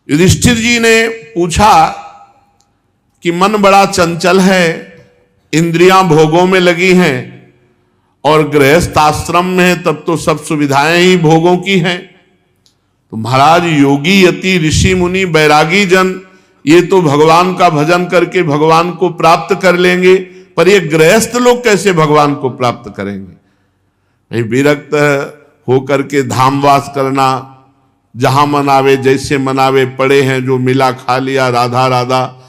युधिष्ठिर जी ने पूछा कि मन बड़ा चंचल है, इंद्रियां भोगों में लगी हैं, और गृहस्थ आश्रम में है तब तो सब सुविधाएं ही भोगों की हैं। तो महाराज योगी यति ऋषि मुनि बैरागी जन ये तो भगवान का भजन करके भगवान को प्राप्त कर लेंगे, पर ये गृहस्थ लोग कैसे भगवान को प्राप्त करेंगे? भाई विरक्त होकर के धामवास करना, जहां मनावे जैसे मनावे, पड़े हैं जो मिला खा लिया, राधा राधा।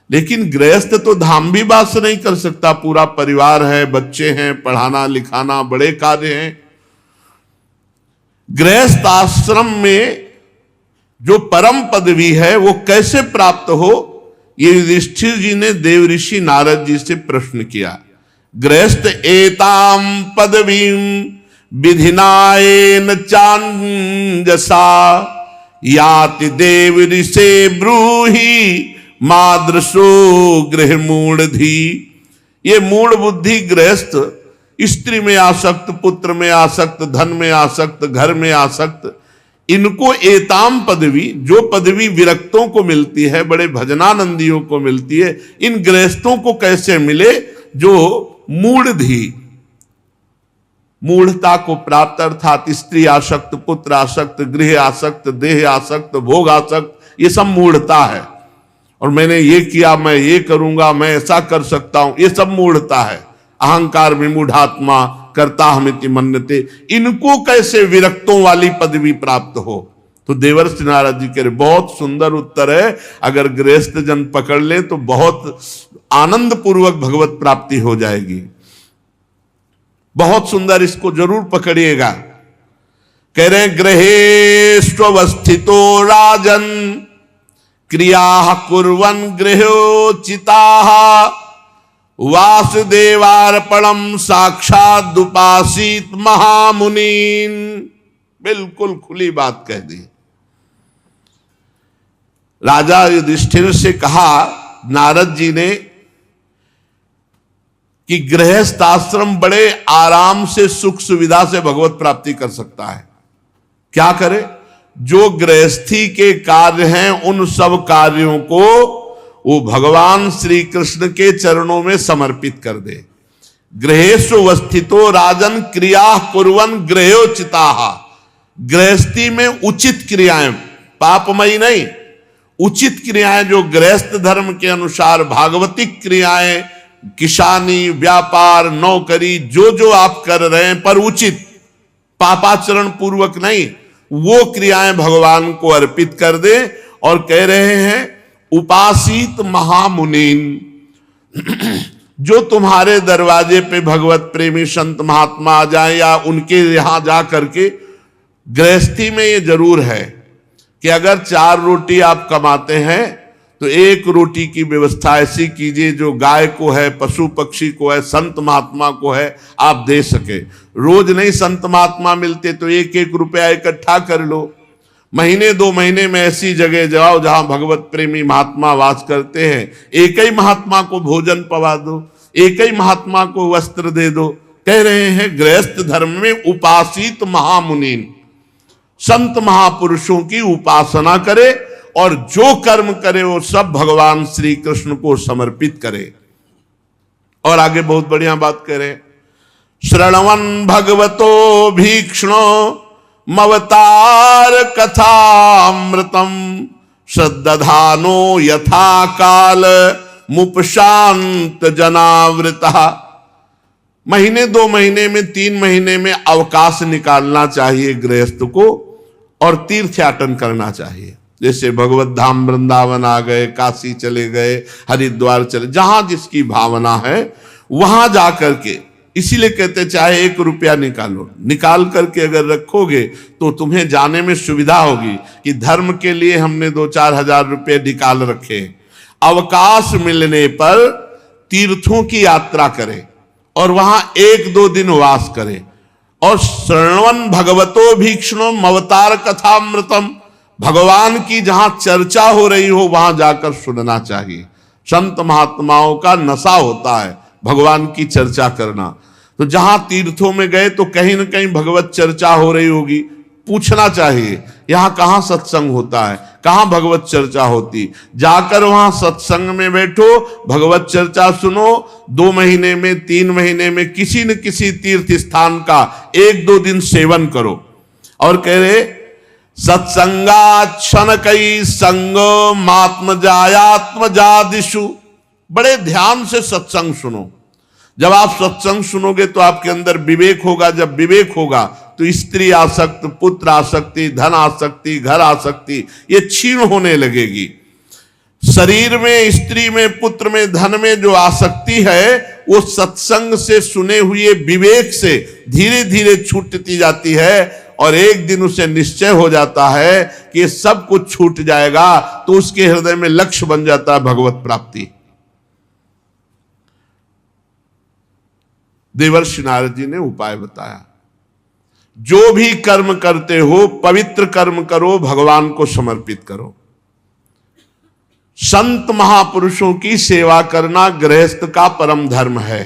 लेकिन गृहस्थ तो धाम भी वास नहीं कर सकता, पूरा परिवार है, बच्चे हैं, पढ़ाना लिखाना बड़े कार्य हैं। गृहस्थ आश्रम में जो परम पदवी है वो कैसे प्राप्त हो, ये युधिष्ठिर जी ने देव ऋषि नारद जी से प्रश्न किया। गृहस्थ एताम पदवीम विधिनायेन चांजसा याति देव ऋषे ब्रूहि मादृशो गृह मूढ़धि। ये मूढ़ बुद्धि गृहस्थ स्त्री में आसक्त, पुत्र में आसक्त, धन में आसक्त, घर में आसक्त, इनको एताम पदवी, जो पदवी विरक्तों को मिलती है, बड़े भजनानंदियों को मिलती है, इन गृहस्थों को कैसे मिले जो मूढ़धि, मूढ़ता को प्राप्त, अर्थात स्त्री आसक्त, पुत्र आसक्त, गृह आसक्त, देह आसक्त, भोग आसक्त, ये सब मूढ़ता है। और मैंने ये किया, मैं ये करूंगा, मैं ऐसा कर सकता हूं, ये सब मूढ़ता है। अहंकार विमूढ़ात्मा करता हमिति मन्यते, इनको कैसे विरक्तों वाली पदवी प्राप्त हो? तो देवर्षि नारद जी कह रहे बहुत सुंदर उत्तर है, अगर गृहस्थ जन पकड़ ले तो बहुत आनंद पूर्वक भगवत प्राप्ति हो जाएगी। बहुत सुंदर, इसको जरूर पकड़िएगा। कह रहे गृहेष्वस्थितो राजन क्रिया कुर्वन् गृहोचिताः वासुदेवार्पणम साक्षात उपासित महामुनीन। बिल्कुल खुली बात कह दी। राजा युधिष्ठिर से कहा नारद जी ने कि गृहस्थ आश्रम बड़े आराम से सुख सुविधा से भगवत प्राप्ति कर सकता है। क्या करे? जो गृहस्थी के कार्य हैं उन सब कार्यों को वो भगवान श्री कृष्ण के चरणों में समर्पित कर दे। गृहेषु वस्थितो राजन क्रिया कुर्वन् गृहोचिताः। गृहस्थी में उचित क्रियाएं, पापमयी नहीं, उचित क्रियाएं जो गृहस्थ धर्म के अनुसार भागवतिक क्रियाएं, किसानी, व्यापार, नौकरी, जो जो आप कर रहे हैं पर उचित, पापाचरण पूर्वक नहीं, वो क्रियाएं भगवान को अर्पित कर दे। और कह रहे हैं उपासित महामुनीन, जो तुम्हारे दरवाजे पे भगवत प्रेमी संत महात्मा आ जाए या उनके यहां जा करके, गृहस्थी में ये जरूर है कि अगर 4 रोटी आप कमाते हैं तो 1 रोटी की व्यवस्था ऐसी कीजिए जो गाय को है, पशु पक्षी को है, संत महात्मा को है, आप दे सके। रोज नहीं संत महात्मा मिलते तो 1-1 रुपया इकट्ठा कर लो। महीने 2 महीने में ऐसी जगह जाओ जहां भगवत प्रेमी महात्मा वास करते हैं, एक ही महात्मा को भोजन पवा दो, एक ही महात्मा को वस्त्र दे दो। कह रहे हैं गृहस्थ धर्म में उपासित महामुनीन, संत महापुरुषों की उपासना करे और जो कर्म करे वो सब भगवान श्री कृष्ण को समर्पित करे। और आगे बहुत बढ़िया बात कह रहे, श्रवण भगवतो भीक्ष्णो मवतार कथामृतम श्रद्धानो यथा काल मुपशांत जनावृता। महीने 2 महीने में 3 महीने में अवकाश निकालना चाहिए गृहस्थ को और तीर्थयाटन करना चाहिए। जैसे भगवत धाम वृंदावन आ गए, काशी चले गए, हरिद्वार चले, जहां जिसकी भावना है वहां जाकर के, इसीलिए कहते चाहे 1 रुपया निकालो, निकाल करके अगर रखोगे तो तुम्हें जाने में सुविधा होगी कि धर्म के लिए हमने 2-4 हजार रुपये निकाल रखे। अवकाश मिलने पर तीर्थों की यात्रा करें और वहां 1-2 दिन वास करें। और श्रवण भगवतो भीक्ष्णो मवतार कथामृतम, भगवान की जहां चर्चा हो रही हो वहां जाकर सुनना चाहिए। संत महात्माओं का नशा होता है भगवान की चर्चा करना। तो जहां तीर्थों में गए तो कहीं ना कहीं भगवत चर्चा हो रही होगी, पूछना चाहिए यहां कहां सत्संग होता है, कहां भगवत चर्चा होती? जाकर वहां सत्संग में बैठो, भगवत चर्चा सुनो। 2 महीने में, 3 महीने में किसी न किसी तीर्थ स्थान का 1-2 दिन सेवन करो। और कह रहे सत्संगा क्षण कई संग मात्म जायात्म जादिशु। बड़े ध्यान से सत्संग सुनो। जब आप सत्संग सुनोगे तो आपके अंदर विवेक होगा। जब विवेक होगा तो स्त्री आसक्ति, पुत्र आसक्ति, धन आसक्ति, घर आसक्ति ये क्षीण होने लगेगी। शरीर में, स्त्री में, पुत्र में, धन में जो आसक्ति है वो सत्संग से सुने हुए विवेक से धीरे धीरे छूटती जाती है। और एक दिन उसे निश्चय हो जाता है कि ये सब कुछ छूट जाएगा, तो उसके हृदय में लक्ष्य बन जाता है भगवत प्राप्ति। देवर्षि नारद जी ने उपाय बताया, जो भी कर्म करते हो पवित्र कर्म करो, भगवान को समर्पित करो। संत महापुरुषों की सेवा करना गृहस्थ का परम धर्म है।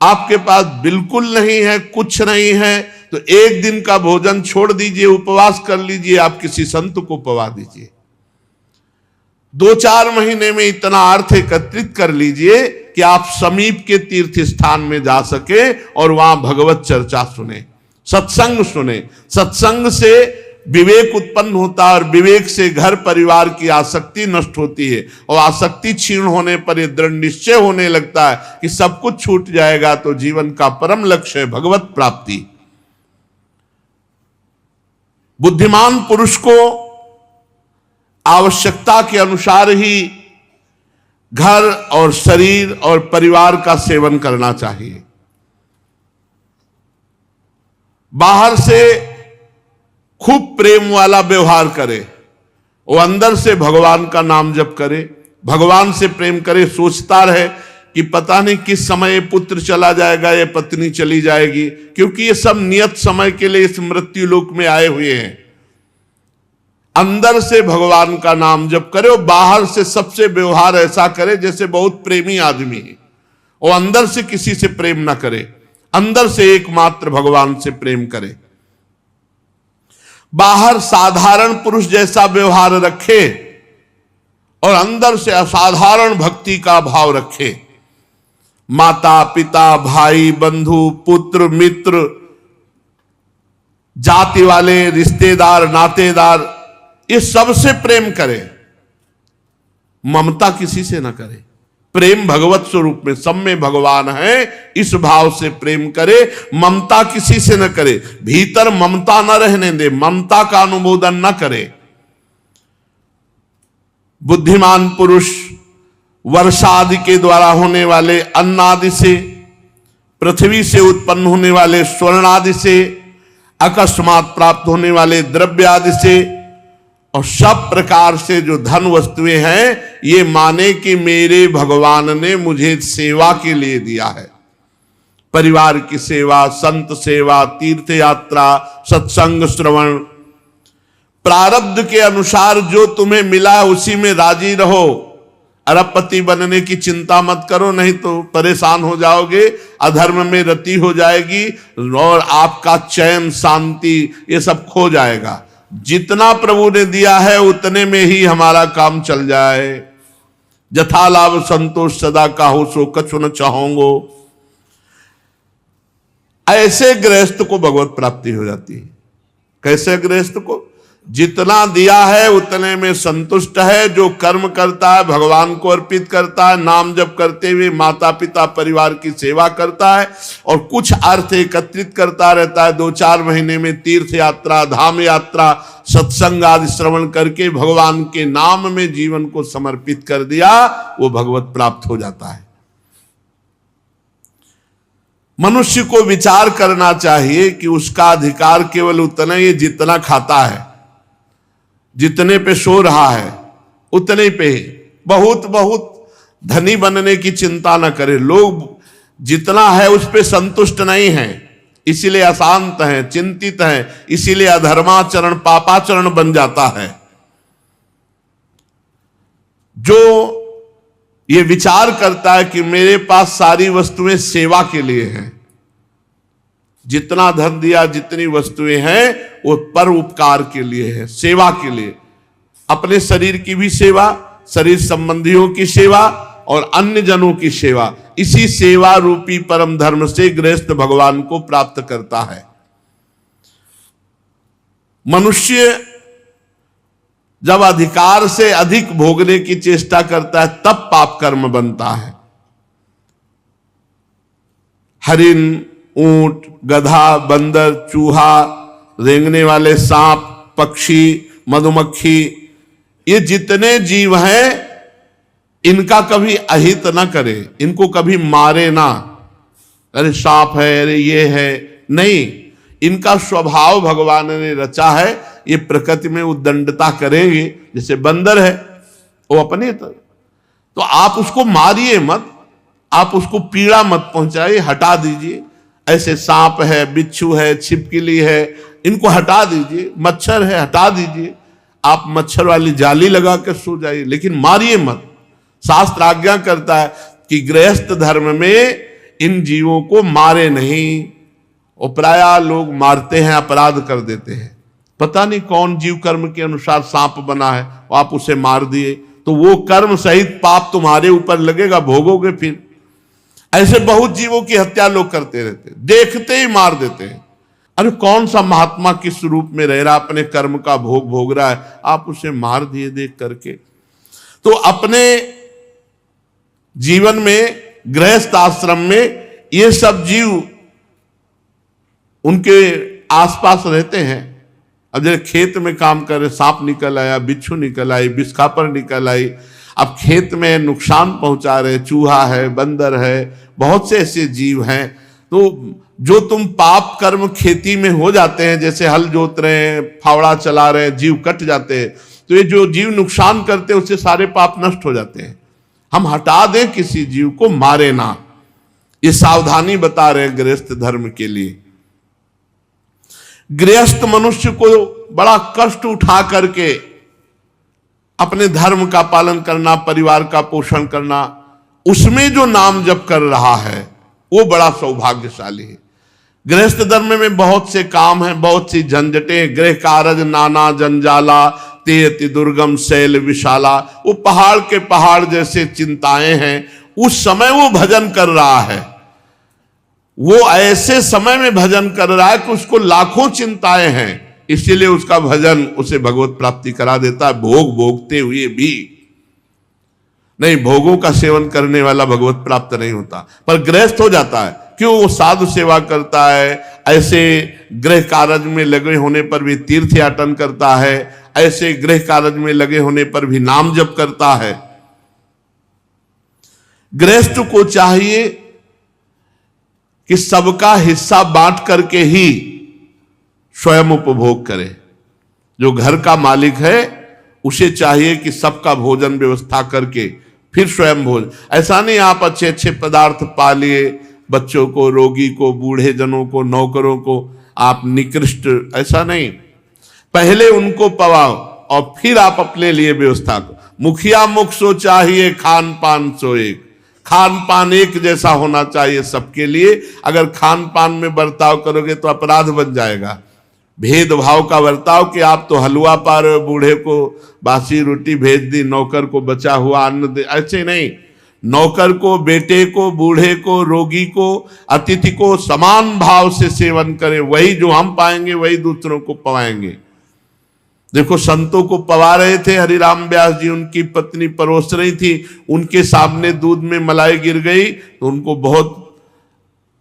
आपके पास बिल्कुल नहीं है, कुछ नहीं है, तो एक दिन का भोजन छोड़ दीजिए, उपवास कर लीजिए, आप किसी संत को पवा दीजिए। 2-4 महीने में इतना अर्थ एकत्रित कर लीजिए कि आप समीप के तीर्थ स्थान में जा सके और वहां भगवत चर्चा सुने, सत्संग सुने। सत्संग से विवेक उत्पन्न होता है और विवेक से घर परिवार की आसक्ति नष्ट होती है। और आसक्ति क्षीण होने पर यह दृढ़ निश्चय होने लगता है कि सब कुछ छूट जाएगा, तो जीवन का परम लक्ष्य है भगवत प्राप्ति। बुद्धिमान पुरुष को आवश्यकता के अनुसार ही घर और शरीर और परिवार का सेवन करना चाहिए। बाहर से खूब प्रेम वाला व्यवहार करे, वो अंदर से भगवान का नाम जप करे, भगवान से प्रेम करे, सोचता रहे कि पता नहीं किस समय पुत्र चला जाएगा या पत्नी चली जाएगी, क्योंकि ये सब नियत समय के लिए इस मृत्यु लोक में आए हुए हैं। अंदर से भगवान का नाम जप करे और बाहर से सबसे व्यवहार ऐसा करे जैसे बहुत प्रेमी आदमी है, और अंदर से किसी से प्रेम ना करे, अंदर से एकमात्र भगवान से प्रेम करे। बाहर साधारण पुरुष जैसा व्यवहार रखे और अंदर से असाधारण भक्ति का भाव रखे। माता पिता, भाई बंधु, पुत्र मित्र, जाति वाले, रिश्तेदार, नातेदार, ये सबसे प्रेम करे, ममता किसी से ना करे। प्रेम भगवत स्वरूप में, सब में भगवान है, इस भाव से प्रेम करे, ममता किसी से न करे। भीतर ममता न रहने दे, ममता का अनुमोदन न करे। बुद्धिमान पुरुष वर्षा आदि के द्वारा होने वाले अन्न आदि से, पृथ्वी से उत्पन्न होने वाले स्वर्ण आदि से, अकस्मात प्राप्त होने वाले द्रव्य आदि से और सब प्रकार से जो धन वस्तुएं हैं, ये माने कि मेरे भगवान ने मुझे सेवा के लिए दिया है। परिवार की सेवा, संत सेवा, तीर्थ यात्रा, सत्संग श्रवण, प्रारब्ध के अनुसार जो तुम्हें मिला उसी में राजी रहो। अरबपति बनने की चिंता मत करो, नहीं तो परेशान हो जाओगे, अधर्म में रति हो जाएगी और आपका चैन, शांति ये सब खो जाएगा। जितना प्रभु ने दिया है उतने में ही हमारा काम चल जाए। जथा लाभ संतोष सदा काहू सो कछु न चाहोंगो। ऐसे गृहस्थ को भगवत प्राप्ति हो जाती है। कैसे गृहस्थ को? जितना दिया है उतने में संतुष्ट है, जो कर्म करता है भगवान को अर्पित करता है, नाम जप करते हुए माता पिता परिवार की सेवा करता है और कुछ अर्थ एकत्रित करता रहता है। 2-4 महीने में तीर्थ यात्रा, धाम यात्रा, सत्संग आदि श्रवण करके भगवान के नाम में जीवन को समर्पित कर दिया, वो भगवत प्राप्त हो जाता है। मनुष्य को विचार करना चाहिए कि उसका अधिकार केवल उतना ही जितना खाता है, जितने पे सो रहा है उतने पे। बहुत बहुत धनी बनने की चिंता न करे। लोग जितना है उस पे संतुष्ट नहीं है, इसीलिए अशांत हैं, चिंतित हैं, इसीलिए अधर्माचरण पापाचरण बन जाता है। जो ये विचार करता है कि मेरे पास सारी वस्तुएं सेवा के लिए हैं, जितना धन दिया, जितनी वस्तुएं हैं, वो पर उपकार के लिए है, सेवा के लिए। अपने शरीर की भी सेवा, शरीर संबंधियों की सेवा और अन्य जनों की सेवा। इसी सेवा रूपी परम धर्म से गृहस्थ भगवान को प्राप्त करता है। मनुष्य जब अधिकार से अधिक भोगने की चेष्टा करता है, तब पाप कर्म बनता है। हरिण, ऊंट, गधा, बंदर, चूहा, रेंगने वाले सांप, पक्षी, मधुमक्खी, ये जितने जीव हैं, इनका कभी अहित ना करे, इनको कभी मारे ना। अरे सांप है, अरे ये है, नहीं। इनका स्वभाव भगवान ने रचा है, ये प्रकृति में उद्दंडता करेंगे। जैसे बंदर है, वो अपने तो आप उसको मारिए मत, आप उसको पीड़ा मत पहुंचाइए, हटा दीजिए। ऐसे सांप है, बिच्छू है, छिपकली है, इनको हटा दीजिए। मच्छर है, हटा दीजिए। आप मच्छर वाली जाली लगा कर सो जाइए, लेकिन मारिए मत। शास्त्र आज्ञा करता है कि गृहस्थ धर्म में इन जीवों को मारे नहीं। और प्रायः लोग मारते हैं, अपराध कर देते हैं। पता नहीं कौन जीव कर्म के अनुसार सांप बना है, आप उसे मार दिए तो वो कर्म सहित पाप तुम्हारे ऊपर लगेगा, भोगोगे फिर। ऐसे बहुत जीवों की हत्या लोग करते रहते हैं, देखते ही मार देते हैं। अरे कौन सा महात्मा किस रूप में रह रहा, अपने कर्म का भोग भोग रहा है, आप उसे मार दिए देख करके। तो अपने जीवन में, गृहस्थ आश्रम में, ये सब जीव उनके आसपास रहते हैं। अब जैसे खेत में काम कर रहे, सांप निकल आया, बिच्छू निकल आई, बिस्खापर निकल आई, अब खेत में नुकसान पहुंचा रहे, चूहा है, बंदर है, बहुत से ऐसे जीव हैं। तो जो तुम पाप कर्म खेती में हो जाते हैं, जैसे हल जोत रहे हैं, फावड़ा चला रहे हैं, जीव कट जाते हैं, तो ये जो जीव नुकसान करते हैं, उससे सारे पाप नष्ट हो जाते हैं। हम हटा दें, किसी जीव को मारे ना, ये सावधानी बता रहे हैं गृहस्थ धर्म के लिए। गृहस्थ मनुष्य को बड़ा कष्ट उठा करके अपने धर्म का पालन करना, परिवार का पोषण करना, उसमें जो नाम जप कर रहा है वो बड़ा सौभाग्यशाली है। गृहस्थ धर्म में बहुत से काम हैं, बहुत सी झंझटें। गृह कारज नाना जंजाला, ते अति दुर्गम शैल विशाला। वो पहाड़ के पहाड़ जैसे चिंताएं हैं। उस समय वो भजन कर रहा है, वो ऐसे समय में भजन कर रहा है कि उसको लाखों चिंताएं हैं, इसीलिए उसका भजन उसे भगवत प्राप्ति करा देता है, भोग भोगते हुए भी। नहीं, भोगों का सेवन करने वाला भगवत प्राप्त नहीं होता, पर गृहस्थ हो जाता है। क्यों? वो साधु सेवा करता है, ऐसे गृह कार्य में लगे होने पर भी तीर्थ याटन करता है, ऐसे गृह कार्य में लगे होने पर भी नाम जप करता है। गृहस्थ को चाहिए कि सबका हिस्सा बांट करके ही स्वयं उपभोग करे। जो घर का मालिक है उसे चाहिए कि सबका भोजन व्यवस्था करके फिर स्वयं भोजन। ऐसा नहीं आप अच्छे अच्छे पदार्थ पा लिए, बच्चों को, रोगी को, बूढ़े जनों को, नौकरों को आप निकृष्ट, ऐसा नहीं। पहले उनको पवाओ और फिर आप अपने लिए व्यवस्था करो। मुखिया मुख सो चाहिए, खान पान सो एक। खान पान एक जैसा होना चाहिए सबके लिए। अगर खान पान में बर्ताव करोगे तो अपराध बन जाएगा। भेदभाव का बर्ताव कि आप तो हलवा पा रहे हो, बूढ़े को बासी रोटी भेज दी, नौकर को बचा हुआ अन्न दे, ऐसे नहीं। नौकर को, बेटे को, बूढ़े को, रोगी को, अतिथि को समान भाव से सेवन करें। वही जो हम पाएंगे वही दूसरों को पवाएंगे। देखो, संतों को पवा रहे थे हरिराम व्यास जी, उनकी पत्नी परोस रही थी, उनके सामने दूध में मलाई गिर गई तो उनको बहुत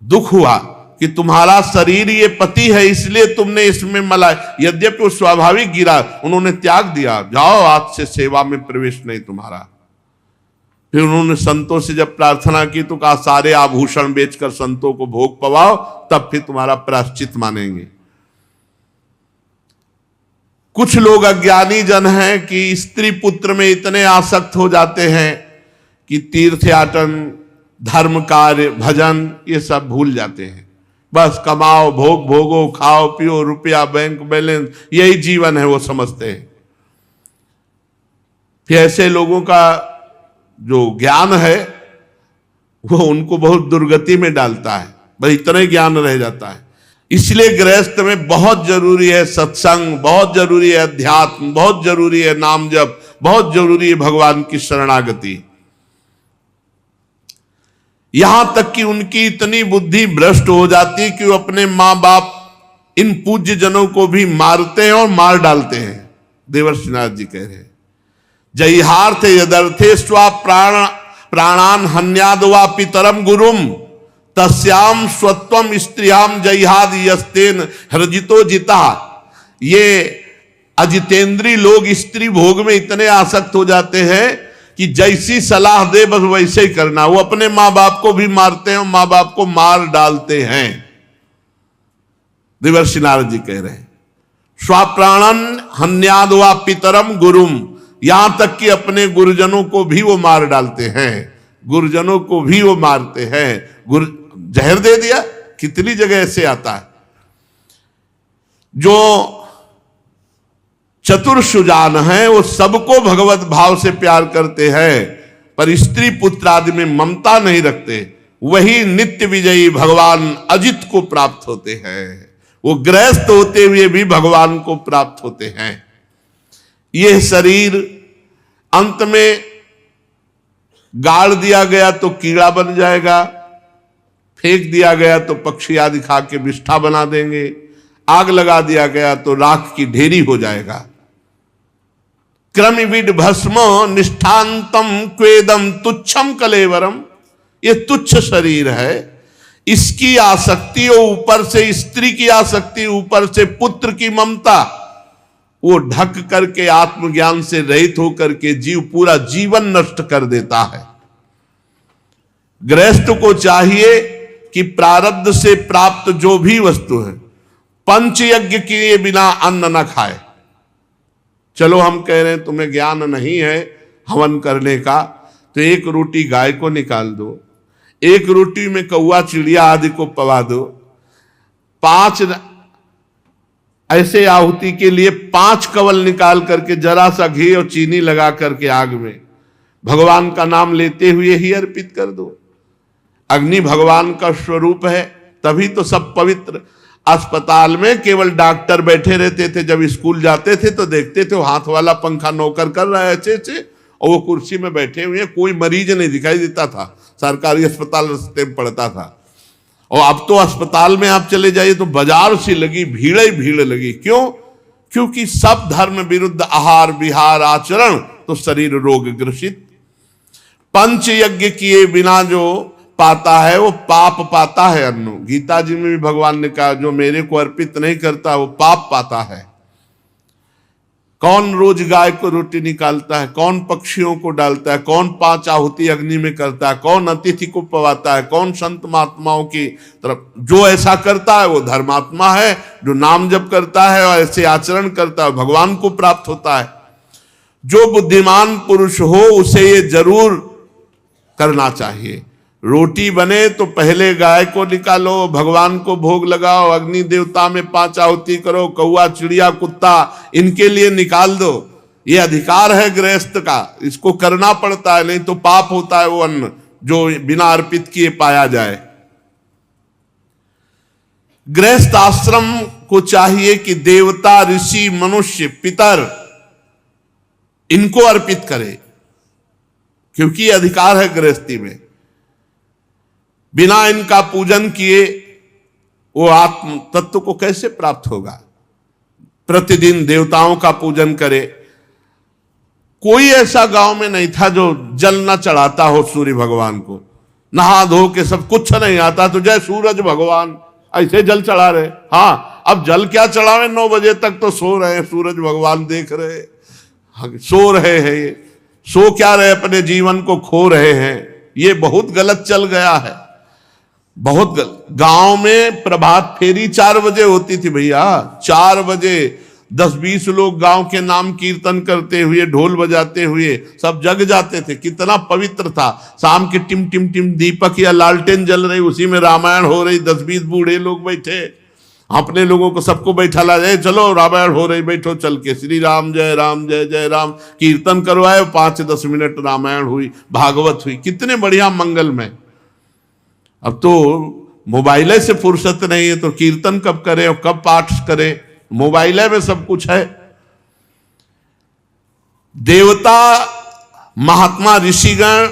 दुख हुआ कि तुम्हारा शरीर ये पति है, इसलिए तुमने इसमें मलाई, यद्यपि वो स्वाभाविक गिरा, उन्होंने त्याग दिया, जाओ आज से सेवा में प्रवेश नहीं तुम्हारा। फिर उन्होंने संतों से जब प्रार्थना की तो कहा सारे आभूषण बेचकर संतों को भोग पवाओ, तब फिर तुम्हारा प्रायश्चित मानेंगे। कुछ लोग अज्ञानी जन हैं कि स्त्री पुत्र में इतने आसक्त हो जाते हैं कि तीर्थ याटन, धर्म कार्य, भजन ये सब भूल जाते हैं। बस कमाओ, भोग भोगो, खाओ पियो, रुपया बैंक बैलेंस, यही जीवन है वो समझते हैं। फिर ऐसे लोगों का जो ज्ञान है वो उनको बहुत दुर्गति में डालता है, बस इतना ही ज्ञान रह जाता है। इसलिए गृहस्थ में बहुत जरूरी है सत्संग, बहुत जरूरी है अध्यात्म, बहुत जरूरी है नाम जप, बहुत जरूरी है भगवान की शरणागति। यहां तक कि उनकी इतनी बुद्धि भ्रष्ट हो जाती कि वो अपने मां बाप इन पूज्य जनों को भी मारते हैं और मार डालते हैं। देवर्षि नारद जी कह रहे हैं, जयहार्थ यदर्थे स्वा प्राणान हन्याद वा पितरम गुरुम तस्याम स्वत्वम स्त्रियाम जयहाद यस्तेन हृजितो जिता। ये अजितेंद्री लोग स्त्री भोग में इतने आसक्त हो जाते हैं कि जैसी सलाह दे बस वैसे ही करना। वो अपने मां बाप को भी मारते हैं और मां बाप को मार डालते हैं। देवर्षि नारद जी कह रहे हैं, स्वाप्राणन हन्याद वा पितरम गुरुम, यहां तक कि अपने गुरुजनों को भी वो मार डालते हैं, गुरुजनों को भी वो मारते हैं। गुरु जहर दे दिया, कितनी जगह ऐसे आता है। जो चतुर सुजान हैं वो सबको भगवत भाव से प्यार करते हैं, पर स्त्री पुत्र आदि में ममता नहीं रखते, वही नित्य विजयी भगवान अजित को प्राप्त होते हैं। वो गृहस्थ होते हुए भी भगवान को प्राप्त होते हैं। यह शरीर अंत में गाड़ दिया गया तो कीड़ा बन जाएगा, फेंक दिया गया तो पक्षी आदि खा के विष्ठा बना देंगे, आग लगा दिया गया तो राख की ढेरी हो जाएगा। क्रमिविड भस्म निष्ठांतम क्वेदम तुच्छम कलेवरम, ये तुच्छ शरीर है, इसकी आसक्ति और ऊपर से स्त्री की आसक्ति, ऊपर से पुत्र की ममता, वो ढक करके आत्मज्ञान से रहित होकर के जीव पूरा जीवन नष्ट कर देता है। गृहस्थ को चाहिए कि प्रारब्ध से प्राप्त जो भी वस्तु है पंच यज्ञ किए बिना अन्न न खाए। चलो हम कह रहे हैं तुम्हें ज्ञान नहीं है हवन करने का, तो एक रोटी गाय को निकाल दो, एक रोटी में कौवा चिड़िया आदि को पवा दो, 5 ऐसे आहुति के लिए 5 कवल निकाल करके जरा सा घी और चीनी लगा करके आग में भगवान का नाम लेते हुए ही अर्पित कर दो। अग्नि भगवान का स्वरूप है, तभी तो सब पवित्र। अस्पताल में केवल डॉक्टर बैठे रहते थे, जब स्कूल जाते थे तो देखते थे वो हाथ वाला पंखा नौकर कर रहा है अच्छे से, और वो कुर्सी में बैठे हुए हैं, कोई मरीज नहीं दिखाई देता था। सरकारी अस्पताल रास्ते में पड़ता था। और अब तो अस्पताल में आप चले जाइए तो बाजार सी लगी, भीड़ ही भीड़ लगी। क्यों? क्योंकि सब धर्म विरुद्ध आहार विहार आचरण, तो शरीर रोग ग्रसित। पंच यज्ञ किए बिना जो पाता है वो पाप पाता है। अन्न गीता जी में भी भगवान ने कहा, जो मेरे को अर्पित नहीं करता वो पाप पाता है। कौन रोज गाय को रोटी निकालता है, कौन पक्षियों को डालता है, कौन 5 आहुति अग्नि में करता है, कौन अतिथि को पवाता है, कौन संत महात्माओं की तरफ, जो ऐसा करता है वो धर्मात्मा है। जो नाम जप करता है और ऐसे आचरण करता है भगवान को प्राप्त होता है। जो बुद्धिमान पुरुष हो उसे ये जरूर करना चाहिए। रोटी बने तो पहले गाय को निकालो, भगवान को भोग लगाओ, अग्नि देवता में 5 आहुति करो, कौवा चिड़िया कुत्ता इनके लिए निकाल दो। ये अधिकार है गृहस्थ का, इसको करना पड़ता है, नहीं तो पाप होता है वो अन्न जो बिना अर्पित किए पाया जाए। गृहस्थ आश्रम को चाहिए कि देवता ऋषि मनुष्य पितर इनको अर्पित करे, क्योंकि अधिकार है गृहस्थी में। बिना इनका पूजन किए वो आत्म तत्व को कैसे प्राप्त होगा? प्रतिदिन देवताओं का पूजन करे। कोई ऐसा गांव में नहीं था जो जल न चढ़ाता हो सूर्य भगवान को, नहा धो के सब, कुछ नहीं आता तो जय सूरज भगवान ऐसे जल चढ़ा रहे। हाँ, अब जल क्या चढ़ावे, 9 बजे तक तो सो रहे हैं, सूरज भगवान देख रहे, सो रहे हैं। ये सो क्या रहे, अपने जीवन को खो रहे हैं। ये बहुत गलत चल गया है, बहुत गलत। गांव में प्रभात फेरी 4 बजे होती थी भैया, 4 बजे 10-20 लोग गांव के नाम कीर्तन करते हुए, ढोल बजाते हुए सब जग जाते थे। कितना पवित्र था। शाम के टिम टिम टिम दीपक या लालटेन जल रही, उसी में रामायण हो रही, 10-20 बूढ़े लोग बैठे, अपने लोगों को सबको बैठा ला जाए, चलो रामायण हो रही, बैठो चल के, श्री राम जय जय राम कीर्तन करवाए, 5-10 मिनट रामायण हुई, भागवत हुई, कितने बढ़िया मंगल में। अब तो मोबाइल से फुर्सत नहीं है तो कीर्तन कब करें और कब पाठ करें, मोबाइल में सब कुछ है। देवता, महात्मा, ऋषिगण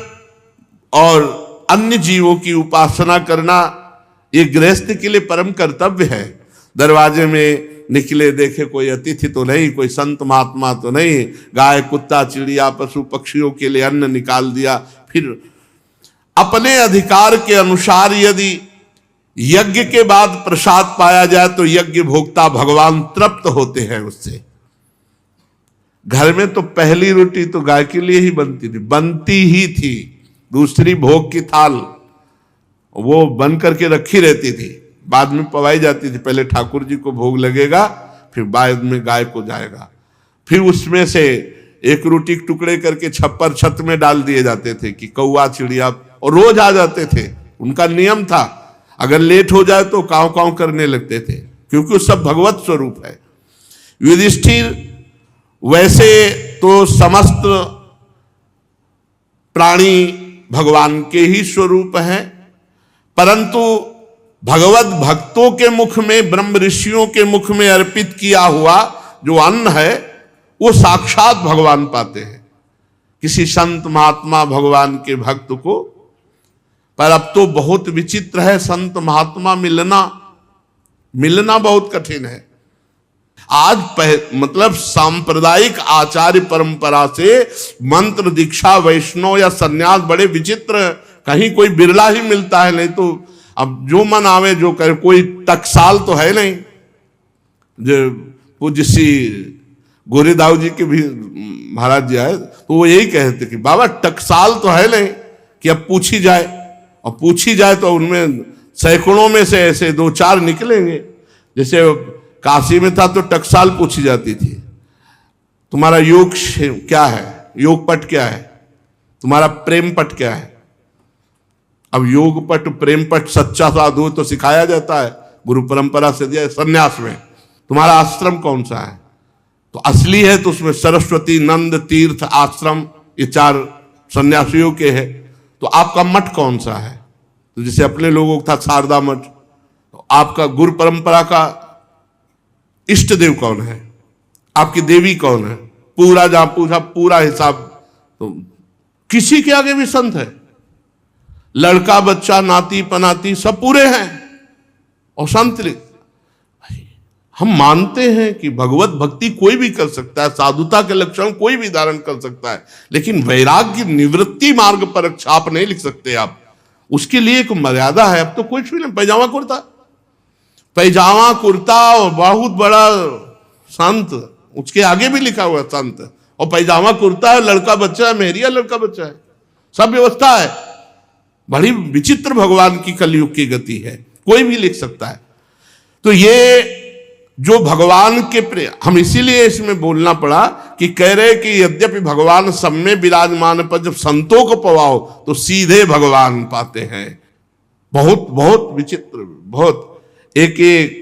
और अन्य जीवों की उपासना करना ये गृहस्थ के लिए परम कर्तव्य है। दरवाजे में निकले, देखे कोई अतिथि तो नहीं, कोई संत महात्मा तो नहीं, गाय कुत्ता चिड़िया पशु पक्षियों के लिए अन्न निकाल दिया। फिर अपने अधिकार के अनुसार यदि यज्ञ के बाद प्रसाद पाया जाए तो यज्ञ भोक्ता भगवान तृप्त होते हैं उससे। घर में तो पहली रोटी तो गाय के लिए ही बनती ही थी। दूसरी भोग की थाल वो बन करके रखी रहती थी, बाद में पवाई जाती थी। पहले ठाकुर जी को भोग लगेगा, फिर बाद में गाय को जाएगा। फिर उसमें से एक रोटी के टुकड़े करके छप्पर छत में डाल दिए जाते थे कि कौआ चिड़िया, और रोज आ जाते थे। उनका नियम था, अगर लेट हो जाए तो काव काव करने लगते थे, क्योंकि वो सब भगवत स्वरूप है। युधिष्ठिर वैसे तो समस्त प्राणी भगवान के ही स्वरूप है, परंतु भगवत भक्तों के मुख में, ब्रह्म ऋषियों के मुख में अर्पित किया हुआ जो अन्न है वो साक्षात भगवान पाते हैं, किसी संत महात्मा भगवान के भक्त को। पर अब तो बहुत विचित्र है, संत महात्मा मिलना बहुत कठिन है। आज मतलब सांप्रदायिक आचार्य परंपरा से मंत्र दीक्षा वैष्णव या सन्यास बड़े विचित्र, कहीं कोई बिरला ही मिलता है, नहीं तो अब जो मन आवे जो करे। कोई टकसाल तो है नहीं, जो पूज्य श्री गोरेदाव जी के भी महाराज जी आए तो वो यही कहते कि बाबा टकसाल तो है नहीं कि अब पूछी जाए, और पूछी जाए तो उनमें सैकड़ों में से ऐसे दो चार निकलेंगे। जैसे काशी में था तो टकसाल पूछी जाती थी, तुम्हारा योग क्या है, योग पट क्या है, तुम्हारा प्रेम पट क्या है। अब योग पट प्रेम पट सच्चा साधु तो सिखाया जाता है, गुरु परंपरा से दिया। सन्यास में तुम्हारा आश्रम कौन सा है, तो असली है तो उसमें सरस्वती नंद तीर्थ आश्रम ये चार सन्यासियों के है। तो आपका मठ कौन सा है, तो जैसे अपने लोगों का था शारदा मठ, तो आपका गुरु परंपरा का इष्ट देव कौन है, आपकी देवी कौन है, पूरा जहां पूछा पूरा हिसाब। तो किसी के आगे भी संत है, लड़का बच्चा नाती पनाती सब पूरे हैं और संत। हम मानते हैं कि भगवत भक्ति कोई भी कर सकता है, साधुता के लक्षण कोई भी धारण कर सकता है, लेकिन वैराग्य निवृत्ति मार्ग पर छाप नहीं लिख सकते आप, उसके लिए एक मर्यादा है। अब तो कुछ भी नहीं, पैजामा कुर्ता और बहुत बड़ा संत, उसके आगे भी लिखा हुआ संत, और पैजामा कुर्ता है, लड़का बच्चा है, मेहरिया लड़का बच्चा है, सब व्यवस्था है। बड़ी विचित्र भगवान की कलयुग की गति है, कोई भी लिख सकता है। तो ये जो भगवान के प्रेम, हम इसीलिए इसमें बोलना पड़ा कि कह रहे कि यद्यपि भगवान सब में विराजमान, पर जब संतों को पवाओ तो सीधे भगवान पाते हैं। बहुत बहुत विचित्र, बहुत एक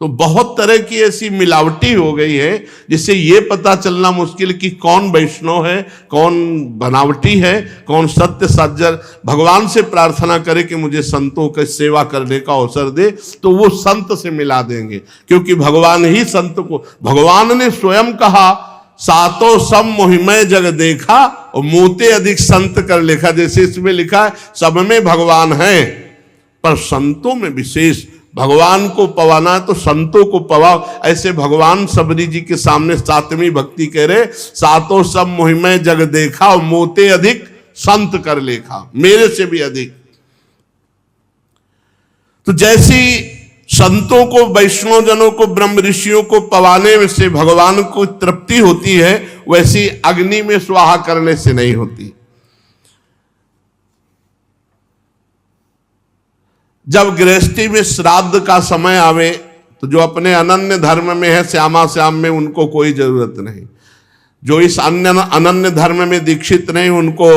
तो बहुत तरह की ऐसी मिलावटी हो गई है जिससे ये पता चलना मुश्किल कि कौन वैष्णव है, कौन बनावटी है, कौन सत्य सज्जन। भगवान से प्रार्थना करे कि मुझे संतों की सेवा करने का अवसर दे, तो वो संत से मिला देंगे, क्योंकि भगवान ही संत को, भगवान ने स्वयं कहा सातों सब मोहिमय जग देखा और मोते अधिक संत कर लिखा। जैसे इसमें लिखा है सब में भगवान है, पर संतों में विशेष। भगवान को पवाना है तो संतों को पवाओ। ऐसे भगवान सबरी जी के सामने सातवीं भक्ति कह रहे सातों सब मोहिमय जग देखा और मोते अधिक संत कर लेखा, मेरे से भी अधिक। तो जैसी संतों को, वैष्णव जनों को, ब्रह्म ऋषियों को पवाने में से भगवान को तृप्ति होती है, वैसी अग्नि में स्वाहा करने से नहीं होती। जब गृहस्थी में श्राद्ध का समय आवे तो जो अपने अनन्य धर्म में है, श्यामा श्याम में, उनको कोई जरूरत नहीं। जो इस अनन्य धर्म में दीक्षित नहीं, उनको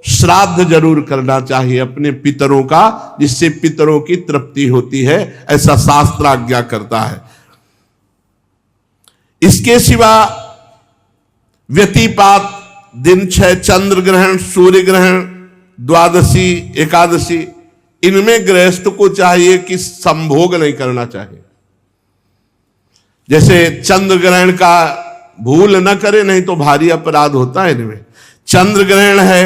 श्राद्ध जरूर करना चाहिए अपने पितरों का, जिससे पितरों की तृप्ति होती है, ऐसा शास्त्र आज्ञा करता है। इसके सिवा व्यतिपात, दिन 6, चंद्र ग्रहण, सूर्य ग्रहण, द्वादशी, एकादशी, इनमें गृहस्थ को चाहिए कि संभोग नहीं करना चाहिए। जैसे चंद्र ग्रहण का भूल न करे, नहीं तो भारी अपराध होता है इनमें। चंद्र ग्रहण है,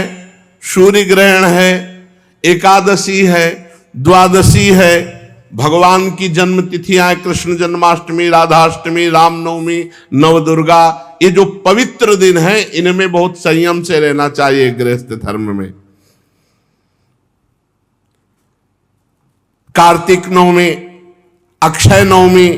सूर्य ग्रहण है, एकादशी है, द्वादशी है, भगवान की जन्म तिथियां, कृष्ण जन्माष्टमी, राधाष्टमी, रामनवमी, नवदुर्गा, ये जो पवित्र दिन है इनमें बहुत संयम से रहना चाहिए गृहस्थ धर्म में। कार्तिक नवमी, अक्षय नवमी,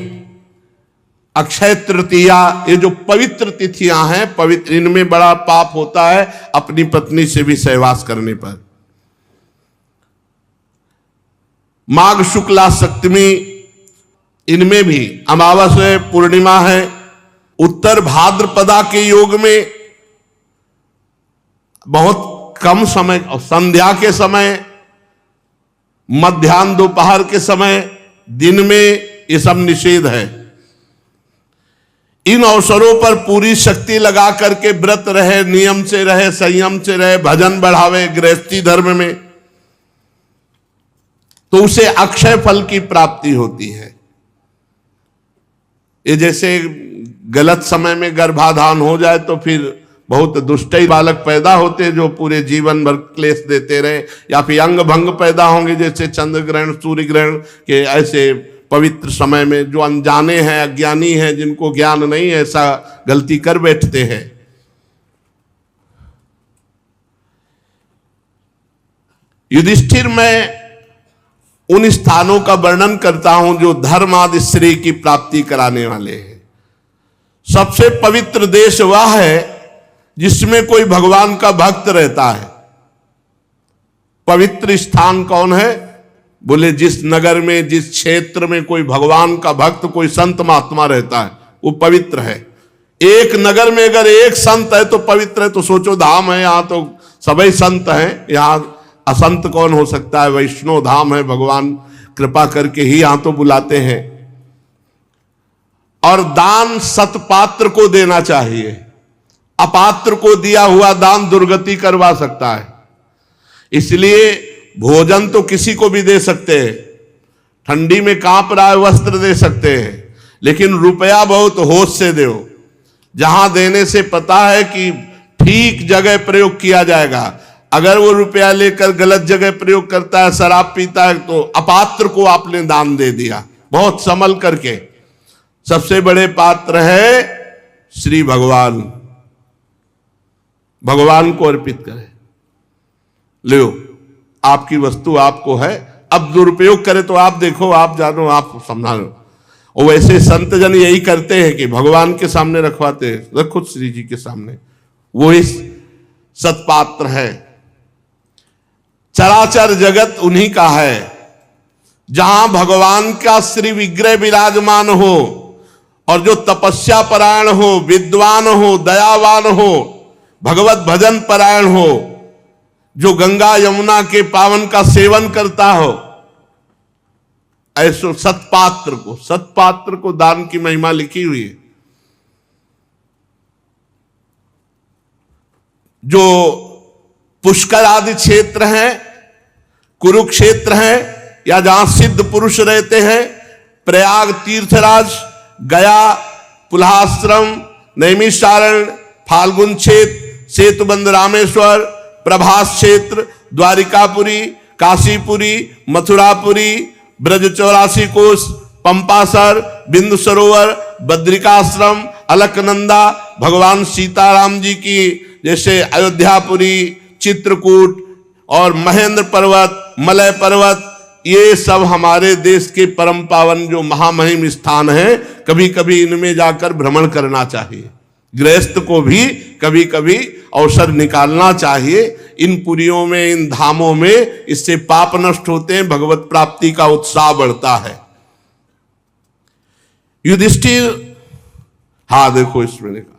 अक्षय तृतीया, ये जो पवित्र तिथियां हैं पवित्र, इनमें बड़ा पाप होता है अपनी पत्नी से भी सहवास करने पर। माघ शुक्ला सप्तमी, इनमें भी अमावस्या पूर्णिमा है। उत्तर भाद्रपदा के योग में बहुत कम समय, और संध्या के समय, मध्याह्न दोपहर के समय, दिन में ये सब निषेध है। इन अवसरों पर पूरी शक्ति लगा करके व्रत रहे, नियम से रहे, संयम से रहे, भजन बढ़ावे गृहस्थी धर्म में, तो उसे अक्षय फल की प्राप्ति होती है। ये जैसे गलत समय में गर्भाधान हो जाए तो फिर बहुत दुष्ट बालक पैदा होते जो पूरे जीवन भर क्लेश देते रहे, या फिर अंग भंग पैदा होंगे जैसे चंद्र ग्रहण, सूर्य ग्रहण के ऐसे पवित्र समय में। जो अनजाने हैं, अज्ञानी हैं, जिनको ज्ञान नहीं है, ऐसा गलती कर बैठते हैं। युधिष्ठिर, मैं उन स्थानों का वर्णन करता हूं जो धर्म आदि श्रेय की प्राप्ति कराने वाले हैं। सबसे पवित्र देश वह है जिसमें कोई भगवान का भक्त रहता है। पवित्र स्थान कौन है? बोले जिस नगर में, जिस क्षेत्र में कोई भगवान का भक्त, कोई संत महात्मा रहता है, वो पवित्र है। एक नगर में अगर एक संत है तो पवित्र है। तो सोचो, धाम है, यहां तो सभी संत हैं, यहां असंत कौन हो सकता है? वैष्णव धाम है, भगवान कृपा करके ही यहां तो बुलाते हैं। और दान सतपात्र को देना चाहिए, अपात्र को दिया हुआ दान दुर्गति करवा सकता है। इसलिए भोजन तो किसी को भी दे सकते हैं, ठंडी में कांप रहा है वस्त्र दे सकते हैं, लेकिन रुपया बहुत होश से दो, जहां देने से पता है कि ठीक जगह प्रयोग किया जाएगा। अगर वो रुपया लेकर गलत जगह प्रयोग करता है, शराब पीता है, तो अपात्र को आपने दान दे दिया, बहुत संभल करके। सबसे बड़े पात्र है श्री भगवान, भगवान को अर्पित करें। लो, आपकी वस्तु आपको है, अब दुरुपयोग करे तो आप देखो, आप जानो, आप संभालो। और वैसे संत जन यही करते हैं कि भगवान के सामने रखवाते हैं, रखो श्री जी के सामने, वो ही सत्पात्र है। चराचर जगत उन्हीं का है। जहां भगवान का श्री विग्रह विराजमान हो और जो तपस्या परायण हो, विद्वान हो, दयावान हो, भगवत भजन परायण हो, जो गंगा यमुना के पावन का सेवन करता हो, ऐसो सत्पात्र को दान की महिमा लिखी हुई है। जो पुष्कर आदि क्षेत्र हैं, कुरुक्षेत्र हैं, या जहां सिद्ध पुरुष रहते हैं, प्रयाग तीर्थराज, गया, पुल्हाश्रम, नैमिषारण्य, फाल्गुन क्षेत्र, सेतुबंध रामेश्वर, प्रभास क्षेत्र, द्वारिकापुरी, काशीपुरी, मथुरापुरी, ब्रज 84 कोस, पंपासर, बिंदु सरोवर, बद्रिकाश्रम, अलकनंदा, भगवान सीताराम जी की जैसे अयोध्यापुरी, चित्रकूट और महेंद्र पर्वत, मलय पर्वत, ये सब हमारे देश के परम पावन जो महामहिम स्थान हैं। कभी कभी इनमें जाकर भ्रमण करना चाहिए। गृहस्थ को भी कभी कभी अवसर निकालना चाहिए इन पुरियों में, इन धामों में। इससे पाप नष्ट होते हैं, भगवत प्राप्ति का उत्साह बढ़ता है। युधिष्ठिर, हाँ देखो इसमें लिखा,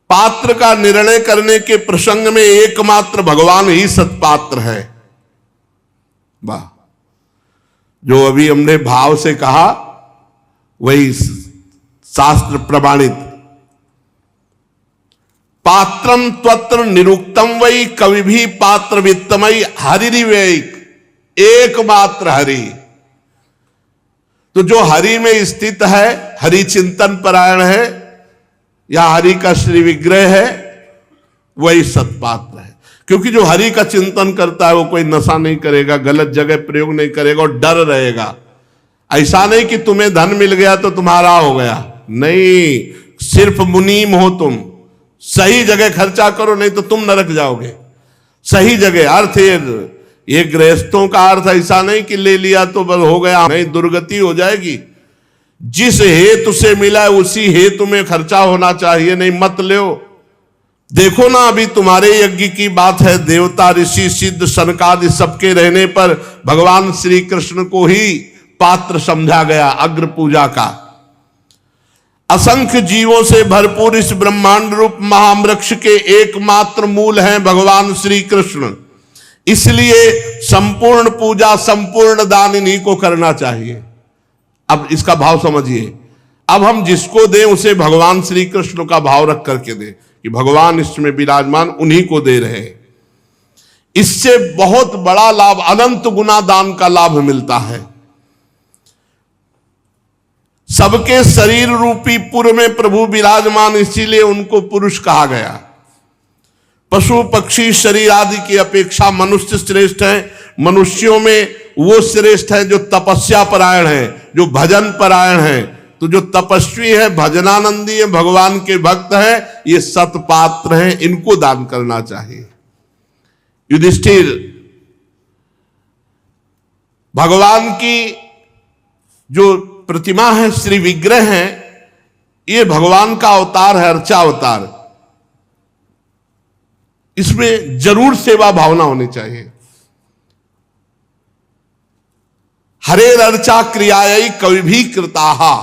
पात्र का निर्णय करने के प्रसंग में एकमात्र भगवान ही सत्पात्र है। वाह, जो अभी हमने भाव से कहा वही शास्त्र प्रमाणित। पात्रम त्वत्र निरुक्तम वही कवि भी पात्र वित्तमयी हरिवैक। एकमात्र हरि। तो जो हरि में स्थित है, हरि चिंतन परायण है या हरि का श्री विग्रह है, वही सत्पात्र है। क्योंकि जो हरि का चिंतन करता है वो कोई नशा नहीं करेगा, गलत जगह प्रयोग नहीं करेगा और डर रहेगा। ऐसा नहीं कि तुम्हें धन मिल गया तो तुम्हारा हो गया, नहीं, सिर्फ मुनीम हो तुम, सही जगह खर्चा करो नहीं तो तुम नरक जाओगे। सही जगह अर्थ ये गृहस्थों का अर्थ ऐसा नहीं कि ले लिया तो बस हो गया, नहीं, दुर्गति हो जाएगी। जिस हेतु से मिला है उसी हेतु में खर्चा होना चाहिए, नहीं मत लो। देखो ना, अभी तुम्हारे यज्ञ की बात है, देवता ऋषि सिद्ध सनकादि सबके रहने पर भगवान श्री कृष्ण को ही पात्र समझा गया अग्र पूजा का। असंख्य जीवों से भरपूर इस ब्रह्मांड रूप महावृक्ष के एकमात्र मूल हैं भगवान श्री कृष्ण। इसलिए संपूर्ण पूजा, संपूर्ण दान इन्हीं को करना चाहिए। अब इसका भाव समझिए। अब हम जिसको दें उसे भगवान श्री कृष्ण का भाव रख करके दें कि भगवान इसमें विराजमान, उन्हीं को दे रहे हैं। इससे बहुत बड़ा लाभ, अनंत गुना दान का लाभ मिलता है। सबके शरीर रूपी पुर में प्रभु विराजमान, इसीलिए उनको पुरुष कहा गया। पशु पक्षी शरीर आदि की अपेक्षा मनुष्य श्रेष्ठ है। मनुष्यों में वो श्रेष्ठ है जो तपस्या परायण है, जो भजन परायण है। तो जो तपस्वी है, भजनानंदी है, भगवान के भक्त है, ये सतपात्र हैं, इनको दान करना चाहिए। युधिष्ठिर, भगवान की जो प्रतिमा है, श्री विग्रह है, ये भगवान का अवतार है, अर्चा अवतार। इसमें जरूर सेवा भावना होनी चाहिए। हरेर अर्चा क्रियायी कवि भी कृताहा।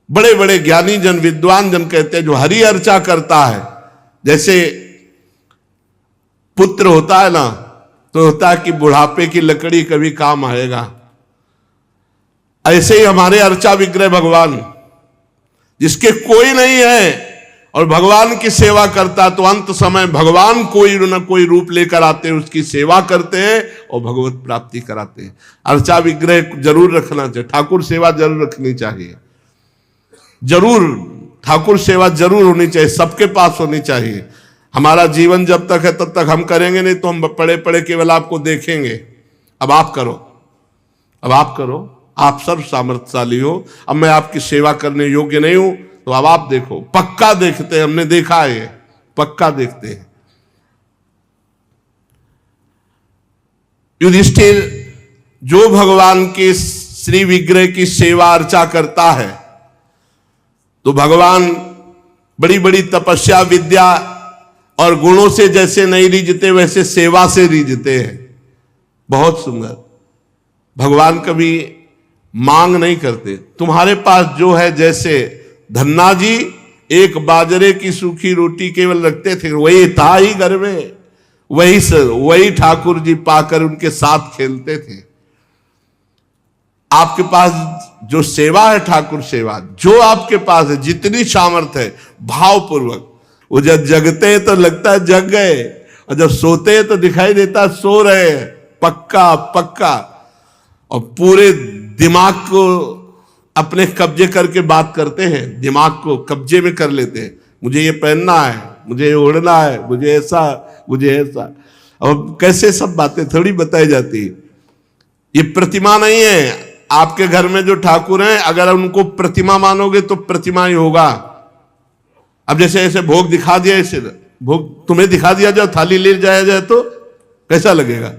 बड़े बड़े ज्ञानी जन, विद्वान जन कहते हैं जो हरि अर्चा करता है, जैसे पुत्र होता है ना, तो होता है कि बुढ़ापे की लकड़ी कभी काम आएगा। ऐसे ही हमारे अर्चा विग्रह भगवान, जिसके कोई नहीं है और भगवान की सेवा करता, तो अंत समय भगवान कोई न कोई रूप लेकर आते हैं, उसकी सेवा करते हैं और भगवत प्राप्ति कराते हैं। अर्चा विग्रह जरूर रखना चाहिए, ठाकुर सेवा जरूर रखनी चाहिए, जरूर ठाकुर सेवा जरूर होनी चाहिए, सबके पास होनी चाहिए। हमारा जीवन जब तक है तब तक हम करेंगे, नहीं तो हम पड़े पड़े केवल आपको देखेंगे। अब आप करो, अब आप करो, आप सर्व सामर्थ्यशाली हो। अब मैं आपकी सेवा करने योग्य नहीं हूं, तो अब आप देखो। पक्का देखते हैं, हमने देखा है, पक्का देखते हैं। युधिष्ठिर, जो भगवान के श्री विग्रह की सेवा अर्चा करता है, तो भगवान बड़ी बड़ी तपस्या, विद्या और गुणों से जैसे नहीं रिझते, वैसे सेवा से रिझते हैं। बहुत सुंदर। भगवान कभी मांग नहीं करते। तुम्हारे पास जो है, जैसे धन्ना जी एक बाजरे की सूखी रोटी केवल रखते थे, वही था ही घर में, वही ठाकुर जी पाकर उनके साथ खेलते थे। आपके पास जो सेवा है, ठाकुर सेवा, जो आपके पास है, जितनी सामर्थ्य है, भावपूर्वक। वो जब जगते हैं तो लगता है जग गए, और जब सोते हैं तो दिखाई देता सो रहे हैं। पक्का पक्का। और पूरे दिमाग को अपने कब्जे करके बात करते हैं, दिमाग को कब्जे में कर लेते हैं। मुझे ये पहनना है, मुझे ये ओढ़ना है, मुझे ऐसा, मुझे ऐसा। और कैसे सब बातें थोड़ी बताई जाती। ये प्रतिमा नहीं है। आपके घर में जो ठाकुर हैं, अगर उनको प्रतिमा मानोगे तो प्रतिमा ही होगा। अब जैसे ऐसे भोग दिखा दिया, ऐसे भोग तुम्हें दिखा दिया जाए, थाली ले जाया जाए तो कैसा लगेगा?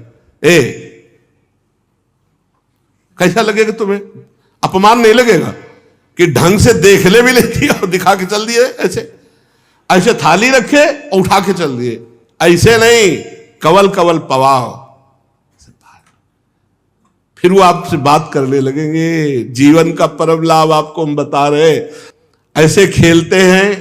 कैसा लगेगा तुम्हें? अपमान नहीं लगेगा कि ढंग से देख ले भी लेती और दिखा के चल दिए? ऐसे थाली रखे और उठा के चल दिए, ऐसे नहीं, कवल कवल पवाओ। फिर वो आपसे बात करने लगेंगे। जीवन का परम लाभ आपको हम बता रहे। ऐसे खेलते हैं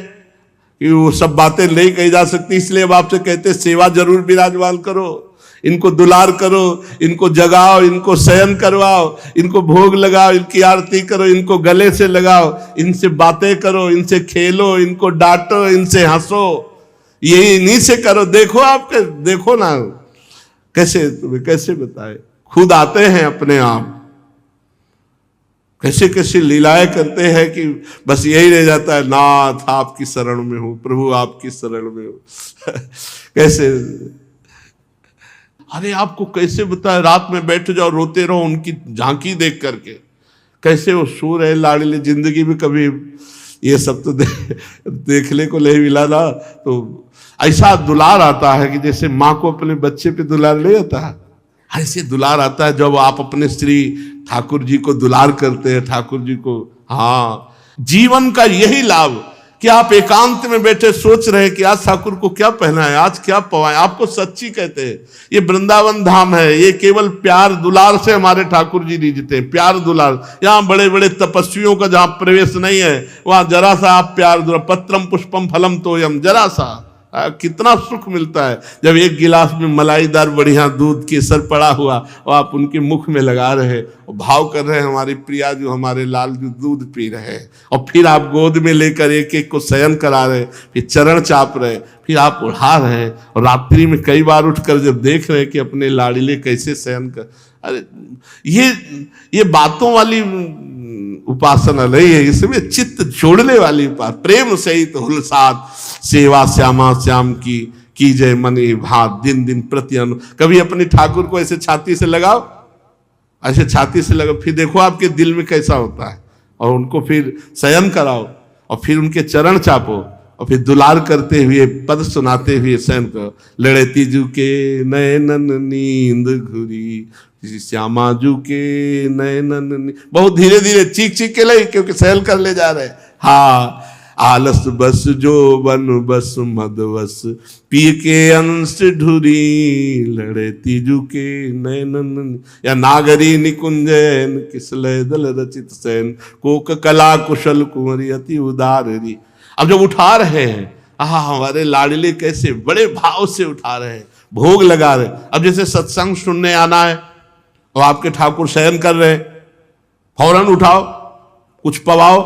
कि वो सब बातें नहीं कही जा सकती, इसलिए अब आपसे कहते हैं सेवा जरूर विराजमान करो, इनको दुलार करो, इनको जगाओ, इनको शयन करवाओ, इनको भोग लगाओ, इनकी आरती करो, इनको गले से लगाओ, इनसे बातें करो, इनसे खेलो, इनको डांटो, इनसे हंसो। यही इन्हीं से करो। देखो आपके, देखो ना कैसे, तुम्हें कैसे बताए, खुद आते हैं अपने आप, कैसे कैसे लीलाएं करते हैं कि बस यही रह जाता है, नाथ आपकी शरण में हूं, प्रभु आपकी शरण में हूं। कैसे, अरे आपको कैसे बताए, रात में बैठ जाओ रोते रहो उनकी झांकी देख करके, कैसे वो सो रहे लाडले। जिंदगी में कभी ये सब तो देखने को नहीं मिला ना। तो ऐसा दुलार आता है कि जैसे माँ को अपने बच्चे पे दुलार नहीं आता है, ऐसे दुलार आता है जब आप अपने श्री ठाकुर जी को दुलार करते हैं, ठाकुर जी को। हाँ, जीवन का यही लाभ कि आप एकांत में बैठे सोच रहे हैं कि आज ठाकुर को क्या पहना है, आज क्या पवाए। आपको सच्ची कहते हैं, ये वृंदावन धाम है, ये केवल प्यार दुलार से हमारे ठाकुर जी रिझते हैं, प्यार दुलार। यहाँ बड़े बड़े तपस्वियों का जहाँ प्रवेश नहीं है, वहां जरा सा आप प्यार दुलार, पत्रम पुष्पम फलम तोयम, जरा सा कितना सुख मिलता है जब एक गिलास में मलाईदार बढ़िया दूध केसर पड़ा हुआ और आप उनके मुख में लगा रहे और भाव कर रहे हैं, हमारी प्रिया जो, हमारे लाल जो दूध पी रहे हैं, और फिर आप गोद में लेकर एक एक को शयन करा रहे, फिर चरण चाप रहे, फिर आप उठा रहे, और रात्रि में कई बार उठकर जब देख रहे कि अपने लाडले कैसे शयन कर। अरे ये बातों वाली उपासना नहीं है, इसमें चित्त जोड़ने वाली उपासना। प्रेम सहित हुलसात सेवा श्यामा श्याम की जय मनी भात, दिन दिन प्रति अनु। कभी अपने ठाकुर को ऐसे छाती से लगाओ, ऐसे छाती से लगाओ, फिर देखो आपके दिल में कैसा होता है, और उनको फिर शयन कराओ, और फिर उनके चरण चापो, और फिर दुलार करते हुए पद सुनाते हुए शयन करो। लड़े तीजू के नयनन नींद घुरी, श्यामा जू के नयनन, बहुत धीरे धीरे चीख चीख के ले, क्योंकि शयन कर ले जा रहे। हाँ, आलस बस जो बन बस मद बस पी के अंश ढुरी, लड़े तीजू के नयनन, या नागरी निकुंजन किसलय दल रचित सैन, कोक कला कुशल कुंवरी अति उदारी। अब जब उठा रहे हैं, हमारे लाडले कैसे बड़े भाव से उठा रहे हैं, भोग लगा रहे। अब जैसे सत्संग सुनने आना है और आपके ठाकुर शयन कर रहे, फौरन उठाओ, कुछ पवाओ,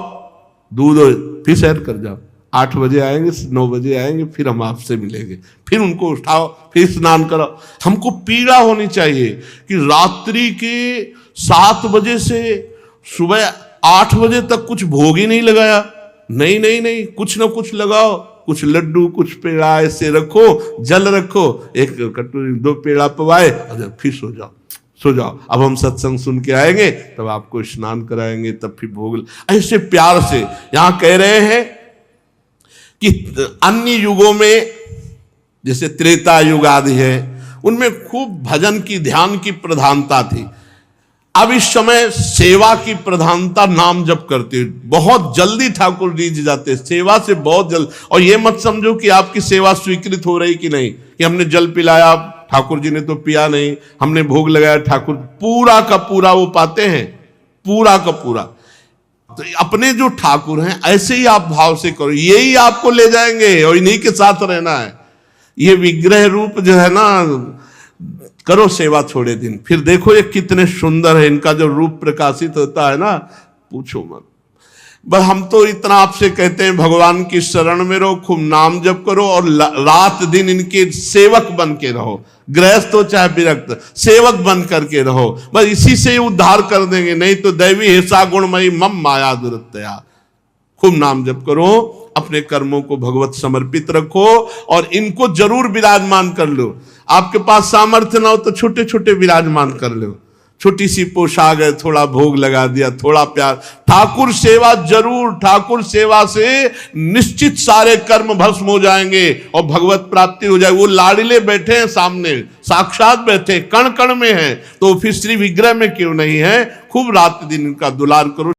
दूध फिर शयन कर जाओ। 8 बजे आएंगे, 9 बजे आएंगे, फिर हम आपसे मिलेंगे, फिर उनको उठाओ, फिर स्नान करो। हमको पीड़ा होनी चाहिए कि रात्रि के 7 बजे से सुबह 8 बजे तक कुछ भोग ही नहीं लगाया। नहीं नहीं नहीं, कुछ ना कुछ लगाओ, कुछ लड्डू, कुछ पेड़ा ऐसे रखो, जल रखो, एक कटोरी 2 पेड़ा पवाए, फिर सो जाओ, सो जाओ। अब हम सत्संग सुन के आएंगे, तब आपको स्नान कराएंगे, तब फिर भोग। ऐसे प्यार से यहां कह रहे हैं कि अन्य युगों में जैसे त्रेता युग आदि है, उनमें खूब भजन की, ध्यान की प्रधानता थी। अब इस समय सेवा की प्रधानता, नाम जप करते, बहुत जल्दी ठाकुर रिझ जाते सेवा से, बहुत जल्द। और ये मत समझो कि आपकी सेवा स्वीकृत हो रही कि नहीं, कि हमने जल पिलाया, ठाकुर जी ने तो पिया नहीं, हमने भोग लगाया, ठाकुर पूरा का पूरा वो पाते हैं, पूरा का पूरा। तो अपने जो ठाकुर हैं ऐसे ही आप भाव से करो, यही आपको ले जाएंगे और इन्हीं के साथ रहना है। ये विग्रह रूप जो है ना, करो सेवा थोड़े दिन, फिर देखो ये कितने सुंदर है, इनका जो रूप प्रकाशित होता है ना, पूछो मत। बस हम तो इतना आपसे कहते हैं, भगवान की शरण में रहो, खूब नाम जप करो, और रात दिन इनके सेवक बन के रहो। गृहस्थ हो चाहे विरक्त, सेवक बन करके रहो, बस इसी से उद्धार कर देंगे। नहीं तो दैवी हिंसा गुणमयी मम माया दुरत्या। खूब नाम जप करो, अपने कर्मों को भगवत समर्पित रखो, और इनको जरूर विराजमान कर लो। आपके पास सामर्थ्य ना हो तो छोटे छोटे विराजमान कर लो, छोटी सी पोशाक है, थोड़ा भोग लगा दिया, थोड़ा प्यार। ठाकुर सेवा जरूर, ठाकुर सेवा से निश्चित सारे कर्म भस्म हो जाएंगे और भगवत प्राप्ति हो जाएगी। वो लाडले बैठे हैं सामने, साक्षात बैठे, कण कण में हैं, तो फिर श्री विग्रह में क्यों नहीं है। खूब रात दिन इनका दुलार करो।